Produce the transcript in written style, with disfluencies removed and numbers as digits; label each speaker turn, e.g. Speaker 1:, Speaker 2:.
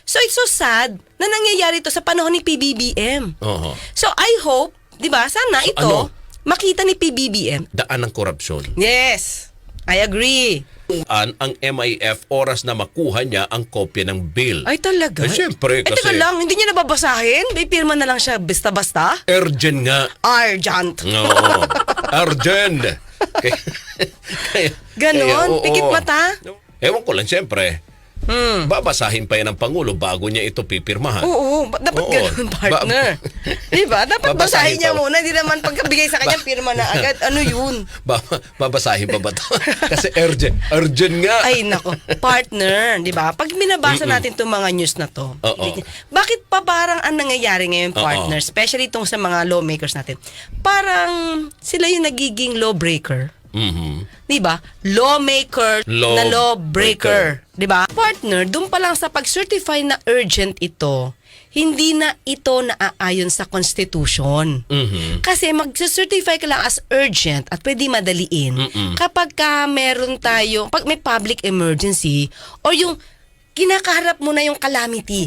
Speaker 1: So it's so sad na nangyayari to sa panahon ni PBBM.
Speaker 2: Oo.
Speaker 1: So I hope, 'di ba? Sana
Speaker 2: So,
Speaker 1: ito
Speaker 2: ano?
Speaker 1: makita ni PBBM.
Speaker 2: Daan ng korupsyon.
Speaker 1: Yes. I agree.
Speaker 2: Ang MIF oras na makuha niya ang kopya ng bill.
Speaker 1: Ay talaga?
Speaker 2: Eh, syempre,
Speaker 1: Teka
Speaker 2: kasi-
Speaker 1: lang, hindi niya nababasahin? May pirma na lang siya basta-basta?
Speaker 2: Urgent nga.
Speaker 1: Urgent.
Speaker 2: Oo. Urgent.
Speaker 1: Ganon?
Speaker 2: oo.
Speaker 1: Pikit mata?
Speaker 2: Ewan ko lang, syempre. Babasahin pa yan ng Pangulo bago niya ito pipirmahan.
Speaker 1: Oo, dapat
Speaker 2: Oo.
Speaker 1: ganun, partner. Diba? Dapat
Speaker 2: Babasahin
Speaker 1: basahin niya
Speaker 2: pa.
Speaker 1: muna. Hindi naman pagkabigay sa kanya, pirma na agad. Ano yun?
Speaker 2: Babasahin pa ba ito? Kasi urgent. Urgent nga.
Speaker 1: Ay, nako. Partner, di ba? Pag binabasa natin itong mga news na to,
Speaker 2: Oo.
Speaker 1: bakit pa parang ang nangyayari ngayon,
Speaker 2: Oo.
Speaker 1: partner, especially itong sa mga lawmakers natin, parang sila yung nagiging lawbreaker.
Speaker 2: Mhm.
Speaker 1: 'Di ba? Lawmaker na
Speaker 2: Lawbreaker.
Speaker 1: lawbreaker, 'di ba? Partner, doon pa lang sa pag-certify na urgent ito, hindi na ito naaayon sa Constitution.
Speaker 2: Mhm.
Speaker 1: Kasi mag-certify ka lang as urgent at pwede madaliin kapag ka meron tayo, pag may public emergency or yung kinakaharap mo na yung calamity.